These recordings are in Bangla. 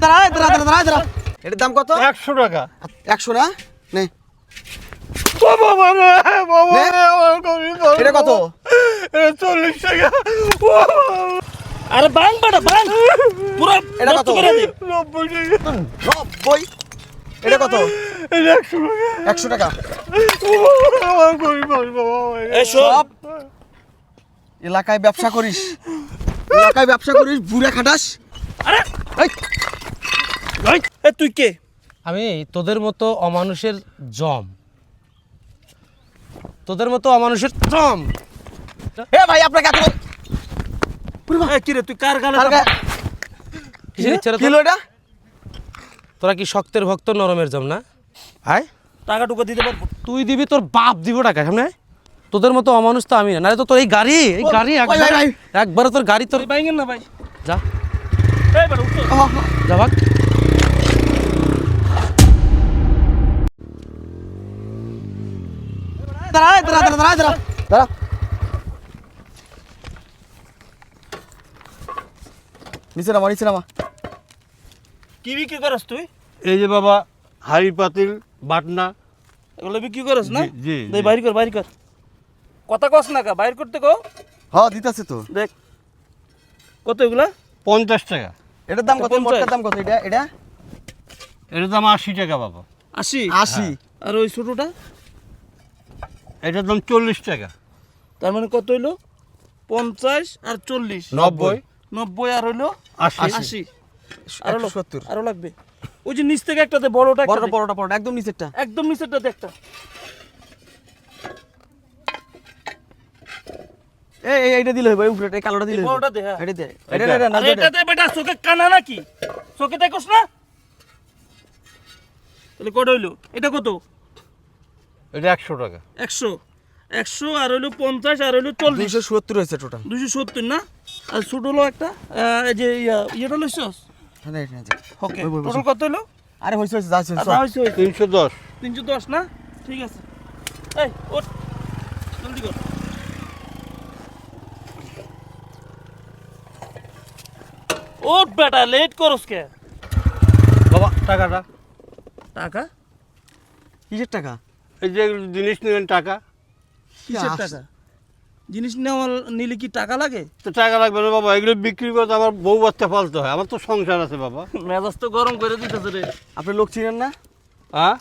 এটার দাম কত? 100 টাকা। 100 না? নে। বাবা রে, বাবা রে, আমার গরিব বাবা। এটা কত? এটা 40 টাকা। আরে বাং বেটা বাং পুরো এটা কত? 90 টাকা। 90। এটা কত? এটা 100 টাকা। 100 টাকা। আমার গরিব বাবা। এই সব এলাকায় ব্যবসা করিস, বুড়া খাটাস। আরে এই, এ তুই কে? আমি তোদের মতো অমানুষের জম, তোদের মতো অমানুষের জম। এ ভাই আপনাকে এত এ কি রে তুই কার গালে কিসের ইচ্ছা রে কি তোর? হলো এটা? তোরা কি শক্তের ভক্ত নরমের জম না? আয় টাকা টুকা দিতে পারবো? তুই দিবি, তোর বাপ দিব টাকা সামনে। তোদের মতো অমানুষ তো আমি না, নাহলে তো তোর এই গাড়ি ভাই। একবারে তোর গাড়ি তোর তুই বাইঙ্গেন না ভাই। যা এই বেটা উঠ। যা ভাগ। দাঁড়া। নিচে নামা। কি বিক্রি করস তুই? এই যে বাবা হাড়ি পাতিল বাটনা। এগুলো বিক্রি করস না? জি, দেই জি। বাইর কর। কথা কস না কা, বাইর করতে কো। হ্যাঁ দিতেছে তো। দেখ কত এগুলা? 50 টাকা। এটার দাম কত? 50 মোটটার দাম কত? এটা এটার দাম 80 টাকা বাবা। 80। 80। আর ওই ছোটটা? এটার দাম 40 টাকা। তার মানে কত হইলো? 50 আর 40। 90। 90 আর হইলো 80। 80। আরো 170। আরো লাগবে। ওই যে নিচ থেকে একটা দে, বড়টা একটা দে। বড়টা একদম নিচেরটা। একদম নিচেরটা দে একটা। এইটা দিলে হবে, উপরেটা, এই কালোটা দিলে এই হবে। বড়টা দে, হ্যাঁ। এটা দে। এটা। এটা না আরে এটা দে বেটা, চোখে কানা নাকি? চোখে দেখোস না? তাহলে কত হইলো? এটা কত? এটা 100 টাকা। 100 আর হইলো 50 আর হইলো 40। 270 হয়েছে টোটাল। 270 না? আর ছোট হলো একটা এই যে ইয়েটা লইছস? ওকে, টোটাল কত হইলো? আরে হইছে যাচ্ছে। আচ্ছা হইছে 310। 310 না? ঠিক আছে। এই ওঠ, জলদি কর। ওঠ বেটা, লেট করস কে? বাবা টাকাটা। টাকা? কিসের টাকা? এই যে জিনিস নিলেন টাকা। কিসের টাকা? জিনিস নেওয়া নিলে কি টাকা লাগে? তো টাকা লাগবে না বাবা, এগুলো বিক্রি করতে আমার বউ বাচ্চা পালতে হয়, আমার তো সংসার আছে বাবা। মেজাজ তো গরম করে দিতেছে রে। আপনি লোক চিনেন না? হ্যাঁ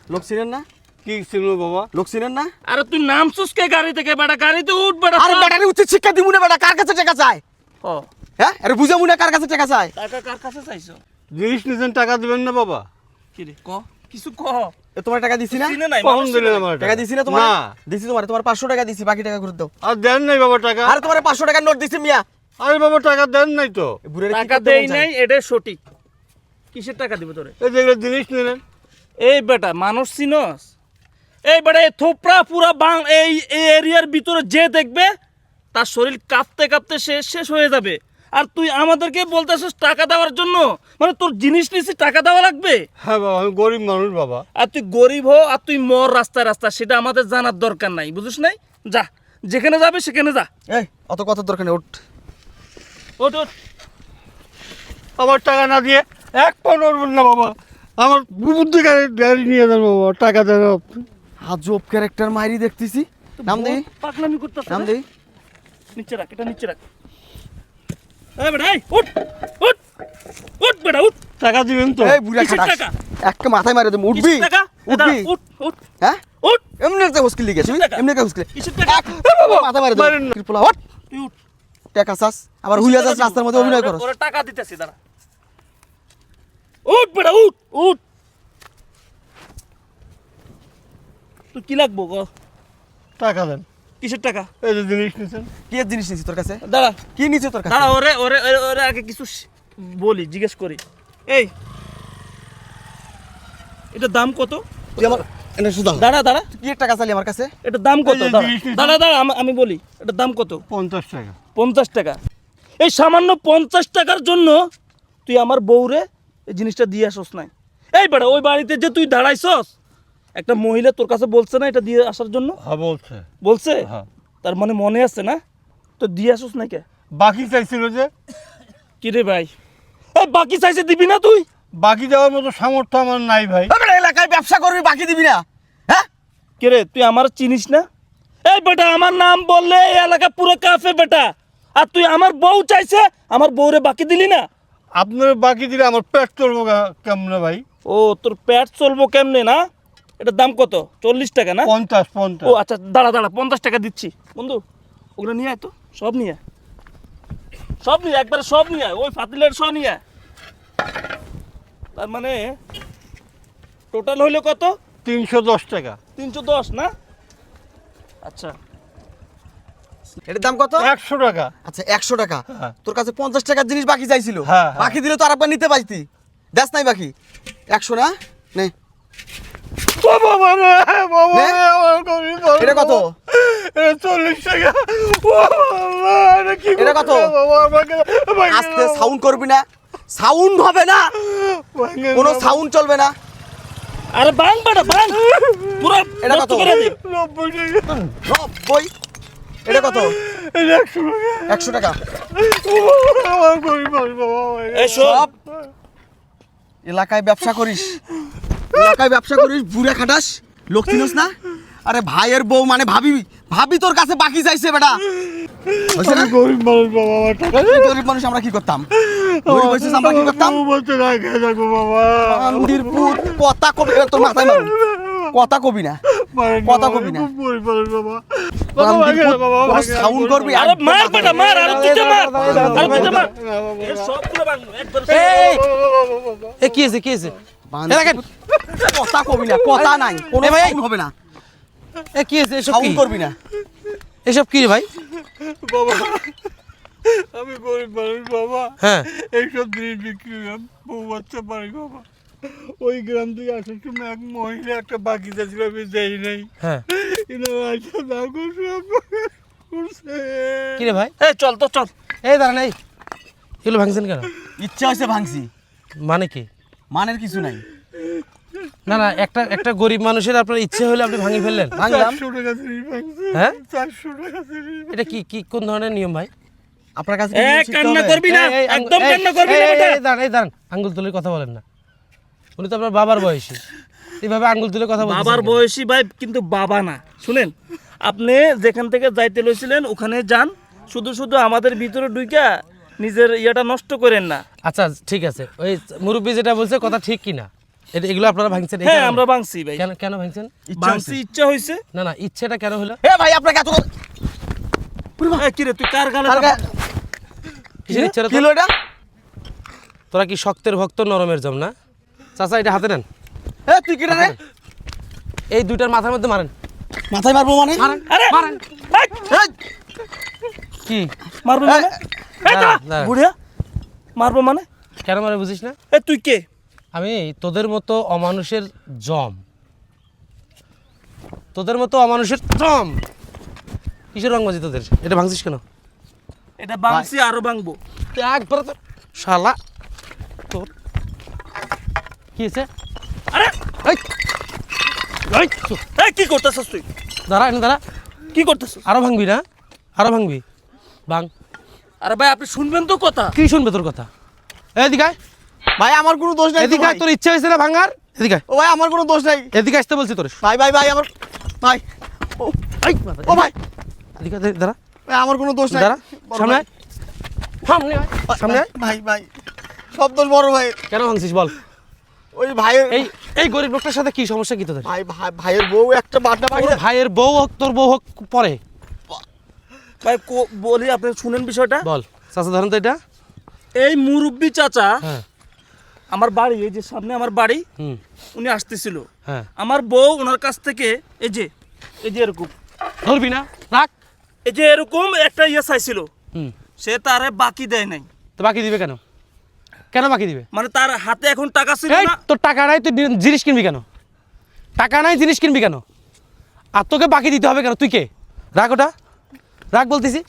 কি ছিল বাবা? লোক চিনেন না? আরে তুই নামছস কে গাড়ি থেকে বেটা? গাড়িতে উঠ বেটা। আরে ব্যাটারি উচিত শিক্ষা দিমু না বেটা, কার কাছে টাকা চায়? ও হ্যাঁ, আরে বুঝামু না কার কাছে টাকা চায়? টাকা কার কাছে চাইছো? জিনিস নিছেন টাকা দিবেন না বাবা? কি রে ক, কিছু ক। এ তোমার টাকা দিছি না? চিনে নাই কখন মানুষ দিলেন চিনে নাই। আমার টাকা দিছি না তোমার? না। দিছি তোমার 500 টাকা দিছি, বাকি টাকা ঘুরে দাও। আর দেন নাই বাবা টাকা। আরে তোমার 500 টাকার নোট দিছি মিয়া। আরে বাবা টাকা দেন নাই তো। এ বুড়ারে কি টাকা করতে দেই মন চায়? নাই, এটা সঠিক। কিসের টাকা দিব তোরে? এই যেগুলো জিনিস নিলেন। এই বেটা মানুষ চিনস? এই বেটা এই থোপড়া পুরা বাং এই এরিয়ার ভিতরে যে দেখবে তার শরীর কাঁপতে কাঁপতে শেষ হয়ে যাবে। আর তুই আমাদেরকে বলতেছিস টাকা দেওয়ার জন্য? মানে তোর জিনিস নিছি টাকা দেওয়া লাগবে? হ্যাঁ বাবা, আমি গরিব মানুষ বাবা। আর তুই গরিব হো আর তুই মর রাস্তায় সেটা আমাদের জানার দরকার নাই, বুঝিস নাই? যা, যেখানে যাবে সেখানে যা। এই অত কথা দরকার নেই, ওঠ। ওঠ ওঠ। আমার টাকা না দিয়ে এক পাও নড়বেন না বাবা। আমার বুদ্ধি গাড়ি নিয়ে যান বাবা, টাকা দেন আপনি। আজব ক্যারেক্টার মাইরি দেখতেছি। নাম দেই, পাগলামি করতেছ। নাম দেই। নিচে রাখ, এটা নিচে রাখ। এই বেটা এই উঠ উঠ উঠ বেটা উঠ। টাকা দিবেন তো? এই বুড়া কিসের খাটাস, টাকা? একটা মাথায় মারে দেব। উঠবি? কিসের টাকা? উঠবি? উঠ উঠ হ্যাঁ, উঠ। এমনি একটা হুস্কিল লিখে কিসের টাকা? এমনি একটা হুস্কিল কিসের টাকা? মাথায় মারে দেব। মারেন না। কৃপলা ওঠ। তুই উঠ। টাকা চাস আবার হুইয়া যাস, রাস্তার মধ্যে অভিনয় করস। ওরে টাকা দিতেছি, দাঁড়া। উঠ বেটা উঠ উঠ। তুই কি লাগবো গো? টাকা দেন। কিসের টাকা? এই যে জিনিস নিছেন। কি এর জিনিস নিছি তোর কাছে? দাঁড়া কি নিছে তোর কাছে? দাঁড়া, ওরে ওরে ওরে আগে কিছু বলি, জিজ্ঞেস করি। এই এটার দাম কত? তুই আমার এনে সুদা। দাঁড়া দাঁড়া, কি এর টাকা চালি আমার কাছে? এটার দাম কত? এই যে দাঁড়া জিনিস নিছেন। দাঁড়া দাঁড়া, আমি বলি এটার দাম কত? 50 টাকা। 50 টাকা। এই সামান্য 50 টাকার জন্য তুই আমার বউরে এই জিনিসটা দিয়ে আসস নাই? এই বেটা, ওই বাড়িতে যে তুই দাঁড়াইছস, একটা মহিলা তোর কাছে বলছে না এটা দিয়ে আসার জন্য? হ্যাঁ বলছে। বলছে? হ্যাঁ। তার মানে মনে আছে না? তো দিয়ে আসস নাই কে? বাকি চাইছিল যে। কি রে ভাই, এই বাকি চাইছে দিবি না তুই? বাকি দেওয়ার মতো সামর্থ্য আমার নাই ভাই। বেটা এলাকায় ব্যবসা করবি বাকি দিবি না? হ্যাঁ কে রে তুই আমার চিনিস না? এই বেটা আমার নাম বললে এই এলাকা পুরো কাফে বেটা। আর তুই আমার বউ চাইছে, আমার বউরে বাকি দিলি না। আপনার বাকি দিলে আমার পেট চলবো কেমনে ভাই? ও তোর পেট চলবো কেমনে না? এটার দাম কত? 40 টাকা না? 50 ও আচ্ছা দাঁড়া 50 টাকা দিচ্ছি বন্ধু। ওগুলো নিয়ে আয় তো, সব নিয়ে আয়। সব নিয়ে একবারে সব নিয়ে আয়, ওই ফাতিলের সব নিয়ে আয়। তার মানে টোটাল হইলো কত? 310 টাকা। 310 না? আচ্ছা এটার দাম কত? 100 টাকা। আচ্ছা 100 টাকা। হ্যাঁ। তোর কাছে 50 টাকার জিনিস বাকি চাইছিল। হ্যাঁ, হ্যাঁ। বাকি দিলে তো আরেকবার নিতে পারতি। দেখ নাই বাকি 100 না? নে ও বাবা রে, বাবা নে। রে, আমার গরিব বাবা। এটা কত? এটা 40 টাকা। ও বাবা, এটা কি এটা কত? করছে বাবা আমাকে? ভাঙে আস্তে দাও। সাউন্ড করবি না, সাউন্ড হবে না, ভাঙে কোনো দাও। সাউন্ড চলবে না। আরে বাং বেটা বাং, পুরো এটা নষ্ট কত? করে দে। 90 টাকা। 90। এটা কত? এটা 100 টাকা। 100 টাকা। ও বাবা, আমার গরিব বাবা ভাঙে এই দাও। সব এলাকায় ব্যবসা করিস, এলাকায় ব্যবসা করিস, বুড়ে খাটাস, লোক চিনিস না? আরে ভাইয়ের বউ মানে ভাবি, ভাবি তোর কাছে বাকি চাইছে বেটা। হইছে না? আমি গরিব মানুষ বাবা, আমার টাকা তুই গরিব মানুষ, আমরা কি করতাম? গরিব হইছিস, আমরা কি করতাম? বউ বলতে না খেয়ে থাকবো বাবা। মন্দির পুত কথা কবি, এবার তোর মাথায় মারুন। কথা কবি না, কথা কবি না। খুব গরিব মানুষ বাবা। বাবা মন্দির ভাঙে পুত, না বাবা, কোনো ভাঙে না, সাউন্ড গরিব করবি? মানুষ। আরে মার বেটা মার, আরে দুইটা মার, আরে দুইটা মার। না বাবা। এই সবগুলো বাং একবার। এই বাবা, এ কি আছে কি আছে? বান্দির দেখেন পুত, কথা কবি না, কথা নাই, কোনো এ ভাই, সাউন্ড হবে না, এ কি আছে এসব কি? সাউন্ড করবি না। এসব কি রে ভাই? বাবা, আমি গরিব মানুষ বাবা। হ্যাঁ এইসব জিনিস বিক্রি করাম, বউ বাচ্চা পারি বাবা। ওই গ্রাম থেকে আসার সময় এক মহিলা একটা বাগিচা ছিল, আমি দেই নাই। হ্যাঁ এনারা আসা দাও করছে। কি রে ভাই? এই চল তো চল। এই দাঁড়ান, এই এগুলো ভাঙছেন কেন? ইচ্ছা হয়েছে ভাঙছি, মানে কি? মানের কিছু নাই। না না, একটা গরিব মানুষের আপনার ইচ্ছে হলে আপনি ভাঙি ফেললেন? ভাঙলাম। 400 টাকা জিনিস ভাঙছে। হ্যাঁ? 400 টাকা জিনিস। এটা কি কি কোন ধরনের নিয়ম ভাই? আপনার কাছে এ কান্না করবি না, এই, একদম এই, কান্না করবি না এই, বেটা। এই, দাঁড়ান, এই দাঁড়ান, আঙ্গুল তুলে কথা বলেন না। উনি তো আপনার বাবার বয়সী, এইভাবে আঙ্গুল তুলে কথা বলছেন বাবার কেন? বয়সী ভাই, কিন্তু বাবা না। শুনেন, আপনি যেখান থেকে যাইতে লইছিলেন ওখানে যান, শুধু শুধু আমাদের ভিতরে ঢুইকা নিজের ইয়েটা নষ্ট করেন না। আচ্ছা ঠিক আছে, ওই মুরব্বী যেটা বলছে কথা ঠিক কি না? এগুলো আপনারা ভাঙছেন এই হ্যাঁ কারণে? আমরা ভাঙছি ভাই, কেন কেন ভাঙছেন? ভাঙছি ইচ্ছা হইছে। না না, ইচ্ছেটা কেন হলো? এ ভাই আপনাকে এত এই কি রে তুই কার গালে আর গা- কিসের ইচ্ছা রে কি তোর? হলো এটা? তোরা কি শক্তের ভক্ত নরমের জম না? চাচা এটা হাতে নেন, এ তুই কি রে? এই দুইটার মাথার মধ্যে মারেন। মাথায় মারবো মানে? মারেন আরে মারেন। এই, এই, কি মারবো মানে? এই দাঁড়া, দাঁড়া, দাঁড়া। বুড়িয়া মারবো মানে? কেন মারে বুঝিস না? এ তুই কে? আমি তোদের মতো অমানুষের জম, তোদের মতো অমানুষের জম। কিসের রংবাজি তোদের? এটা ভাঙছিস কেন? এটা ভাঙছি, আরো ভাঙবো। একবার তো শালা তোর কি হয়েছে? আরে এই, এই, চুপ। এই কি করতেছস তুই? দাঁড়া এনে দাঁড়া। কি করতেছস? আরো ভাঙবি না? আরো ভাঙবি? ভাঙ। আরে ভাই আপনি শুনবেন তো কথা। কি শুনবে তোর কথা? এদিকে আয়, ভাই আমার কোনো দোষ নাই তো এদিকে আয়, ভাই। তোর ইচ্ছা হয়েছে না ভাঙার? এদিকে আয়, ও ভাই আমার কোনো দোষ নাই। এদিকে আসতে বলছি তোর। ভাই ভাই ভাই আমার ভাই, ও এই, ও ভাই, এদিকে আয়, দাঁড়া ভাই আমার কোনো দোষ নাই। দাঁড়া, বড় সামনে ভাই। আয়, সামনে আয়, সামনে আয়। ভাই ভাই সব দোষ বড় ভাই। কেন ভাঙছিস বল? ওই ভাইয়ের এই এই গরিব লোকটার সাথে কি সমস্যা কি তোদের? ভাই ভাইয়ের বউ একটা বাটনা তোর পাইছে। ভাইয়ের বউ হোক তোর বউ হোক পরে ভাই বলি আপনি শুনেন বিষয়টা। বল। চাচা ধরেন তো এটা। এই মুরব্বি চাচা হ্যাঁ আমার বাড়ি, এই যে সামনে আমার বাড়ি, হুম উনি আসতেছিল। হ্যাঁ, আমার বউ ওনার কাছ থেকে এই যে এরকম, ধরবি না, রাখ। এই যে এরকম একটা ইয়ে চাইছিল, হুম, সে তারে বাকি দেয় নাই। তো বাকি দিবে কেন? কেন বাকি দিবে? মানে তার হাতে এখন টাকা ছিল এই না। তোর টাকা নাই, তুই জিনিস কিনবি কেন? টাকা নাই, জিনিস কিনবি কেন? আর তোকে বাকি দিতে হবে কেন? তুই কে? রাখ ওটা, রাখ বলতেছি,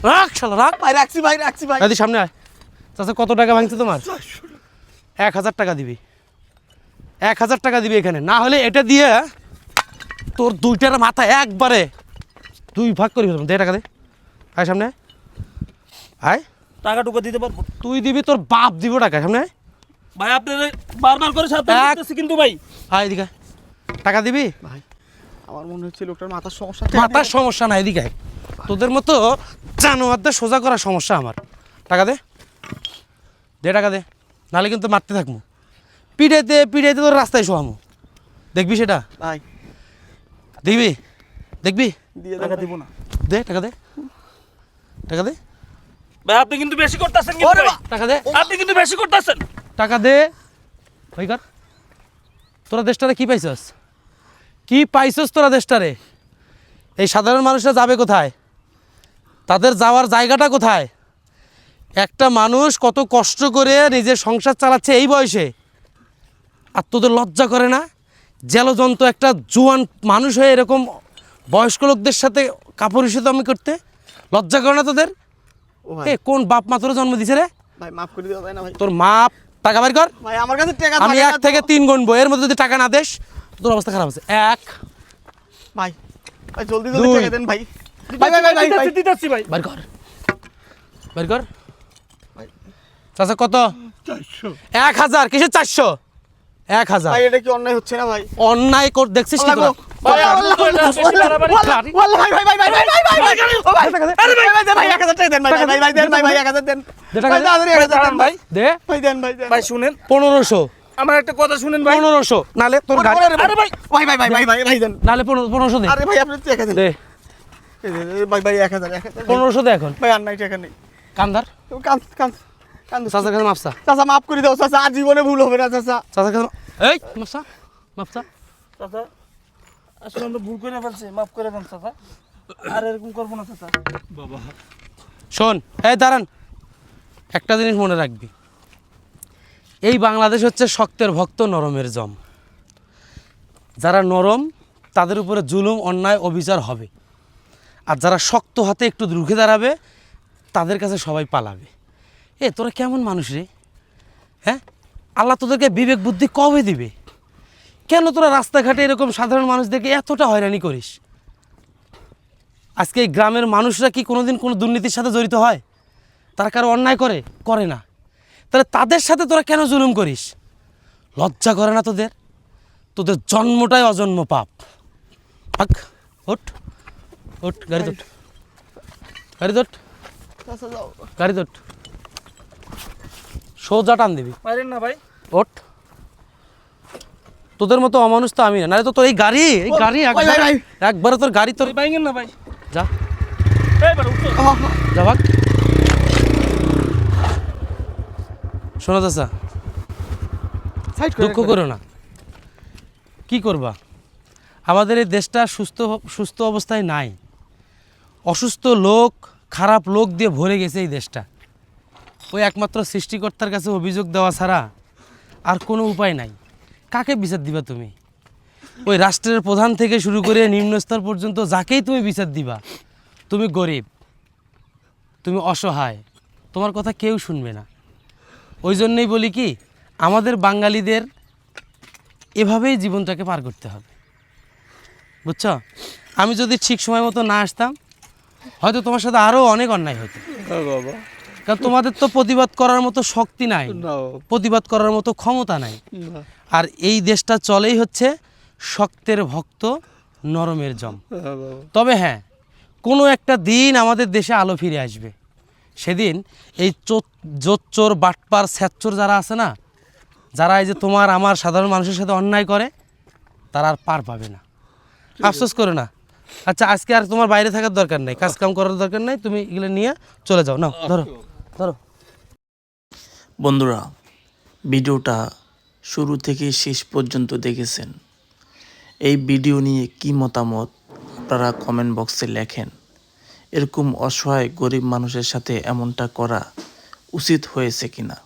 রাখ শালা রাখ। ভাই রাখছি ভাই, রাখছি ভাই। তুই সামনে আয়। চাচা কত টাকা ভাঙছে তোমার? 1000 টাকা দিবি, 1000 টাকা দিবি এখানে, না হলে এটা দিয়ে তোর দুইটার মাথা একবারে 2 ভাগ করি ফেলবো। দে টাকা দে, আয় সামনে আয়, আয়। টাকা টুকা দিতে পারবো? তুই দিবি, তোর বাপ দিব টাকা। সামনে আয়। ভাই আপনার বারবার করে সাবধান এক- করতেছি কিন্তু ভাই। আয় এদিকে আয়। টাকা দিবি? ভাই আমার মনে হচ্ছে লোকটার মাথার সমস্যা। মাথার সমস্যা নাই, এদিকে আয়। তোদের মতো জানোয়ারদের সোজা করার সমস্যা আমার। টাকা দে, দে টাকা দে, নাহলে কিন্তু মারতে থাকবো। পিড়াইতে পিড়াইতে তোর রাস্তায় শোয়ামো, দেখবি সেটা? ভাই দেখবি? দেখবি? দিয়ে টাকা দেন দিব না দে টাকা দে, টাকা দে, ভাই, আপনি কিন্তু বেশি করতেছেন কিন্তু ওরে ভাই। বা- টাকা দে, আপনি কিন্তু বেশি করতেছেন। টাকা দে। ওই কর, তোরা দেশটারে কি পাইছস? কি পাইছস তোরা দেশটারে? এই সাধারণ মানুষরা যাবে কোথায়? তাদের যাওয়ার জায়গাটা কোথায়? একটা মানুষ কত কষ্ট করে নিজের সংসার চালাচ্ছে এই বয়সে, আর তোদের লজ্জা করে না? জেলজন্ত একটা জোয়ান মানুষ হয়ে এরকম বয়স্ক লোকদের সাথে কাপুরুষতামি করতে লজ্জা করে না তোদের? ও ভাই এ কোন বাপ মা তোর জন্ম দিছে রে? ভাই মাফ করে দিও, তাই না ভাই? তোর মা টাকা বের কর। ভাই আমার কাছে টাকা আমি থাকে না 1 তো। থেকে 3 গুনবো, এর মধ্যে যদি টাকা না দেস তোর অবস্থা খারাপ আছে। 1, ভাই ভাই জলদি জলদি দুই। টাকা দেন ভাই। ভাই ভাই ভাই ভাই ভাই দিতেছি ভাই। বের কর, বের কর। ভাই। চাচা কত? 400 1000। কিসের 400? 1000। ভাই এটা কি অন্যায় হচ্ছে না ভাই? অন্যায় কর দেখছিস কি তোরা? ভাই, আপনি তো এটা বেশি বাড়াবাড়ি। ওয়াল্লাহ ভাই ভাই ভাই ভাই ভাই ভাই ভাই ভাই ও ভাই টাকা দে। আরে ভাই ভাই ভাই 1000 টাকা দেন ভাই ভাই ভাই দেন ভাই ভাই 1000 দেন। দে টাকা ভাই দে। তাড়াতাড়ি 1000 দেন ভাই। দে ভাই দেন ভাই দেন। ভাই শুনেন, 1500, আমার একটা কথা শুনেন ভাই। 1500 নালে তোর গাড়ি, আরে ভাই, ভাই ভাই ভাই ভাই ভাই ভাই দেন। নালে 1500 দে। আরে ভাই আপনি টাকা দেন। দে ভাই ভাই 1000 1500 দে এখন। ভাই আর নাই টাকা নেই। কান্দার কান কান কান চাচার কাছে মাপসা, চাচা মাফ করে দাও চাচা, আর জীবনে ভুল হবে না চাচা। চাচার কাছে এই মাপসা, মাপসা। চাচা আসলে আমরা ভুল করে ফেলছি, মাফ করে দেন চাচা। আর এরকম করবো না চাচা। বাবা শোন, এই দাঁড়ান, একটা জিনিস মনে রাখবি, এই বাংলাদেশ হচ্ছে শক্তের ভক্ত, নরমের জম। যারা নরম তাদের উপরে জুলুম অন্যায় অবিচার হবে, আর যারা শক্ত হাতে একটু রুখে দাঁড়াবে তাদের কাছে সবাই পালাবে। তোরা কেমন মানুষ রে? হ্যাঁ, আল্লাহ তোদেরকে বিবেক বুদ্ধি কবে দিবে? কেন তোরা রাস্তাঘাটে এরকম সাধারণ মানুষদেরকে এতটা হয়রানি করিস? আজকে এই গ্রামের মানুষরা কি কোনোদিন কোনো দুর্নীতির সাথে জড়িত হয়? তারা কারো অন্যায় করে? করে না। তাহলে তাদের সাথে তোরা কেন জুলুম করিস? লজ্জা করে না তোদের? তোদের জন্মটাই অজন্ম পাপ। হাক, ওঠ ওঠ, গাড়ি তোট, গাড়ি তোট, চাচা যাও। গাড়ি তোট, সোজা টান দিবি। পারেন না ভাই। ওঠ, তোদের মতো অমানুষ তো আমি না, নাহলে তো তোর এই গাড়ি ভাই, একবারে ভাই। একবারে তোর গাড়ি তোর ভাই ভাঙেন না ভাই। যা এইবার উঠো। যা ভাগ। শোনো চাচা, সাইড দুঃখ করো না, কি করবা? আমাদের এই দেশটা সুস্থ অবস্থায় নাই। অসুস্থ লোক, খারাপ লোক দিয়ে ভরে গেছে এই দেশটা। ওই একমাত্র সৃষ্টিকর্তার কাছে অভিযোগ দেওয়া ছাড়া আর কোনো উপায় নাই। কাকে বিচার দিবা তুমি? ওই রাষ্ট্রের প্রধান থেকে শুরু করে নিম্নস্তর পর্যন্ত যাকেই তুমি বিচার দিবা, তুমি গরিব, তুমি অসহায়, তোমার কথা কেউ শুনবে না। ওই জন্যই বলি কি, আমাদের বাঙালিদের এভাবেই জীবনটাকে পার করতে হবে, বুঝছো? আমি যদি ঠিক সময় মতো না আসতাম, হয়তো তোমার সাথে আরও অনেক অন্যায় হতো। বাবা কারণ তোমাদের তো প্রতিবাদ করার মতো শক্তি নাই, না প্রতিবাদ করার মতো ক্ষমতা নাই। না আর এই দেশটা চলেই হচ্ছে শক্তের ভক্ত, নরমের জম। বাবা তবে হ্যাঁ, কোনো একটা দিন আমাদের দেশে আলো ফিরে আসবে। সেদিন এই জোচ্চোর, বাটপার, স্যাচ্চোর যারা আছে না, যারা এই যে তোমার আমার সাধারণ মানুষের সাথে অন্যায় করে, তারা আর পার পাবে না। আফসোস করো না। আচ্ছা, আজকে আর তোমার বাইরে থাকার দরকার নাই, কাজ কাম করার দরকার নাই, তুমি এগুলো নিয়ে চলে যাও। নাও ধরো ধরো। বন্ধুরা, ভিডিওটা শুরু থেকে শেষ পর্যন্ত দেখেছেন। এই ভিডিও নিয়ে কি মতামত আপনারা কমেন্ট বক্সে লেখেন। এরকম অসহায় গরিব মানুষের সাথে এমনটা করা উচিত হয়েছে কিনা।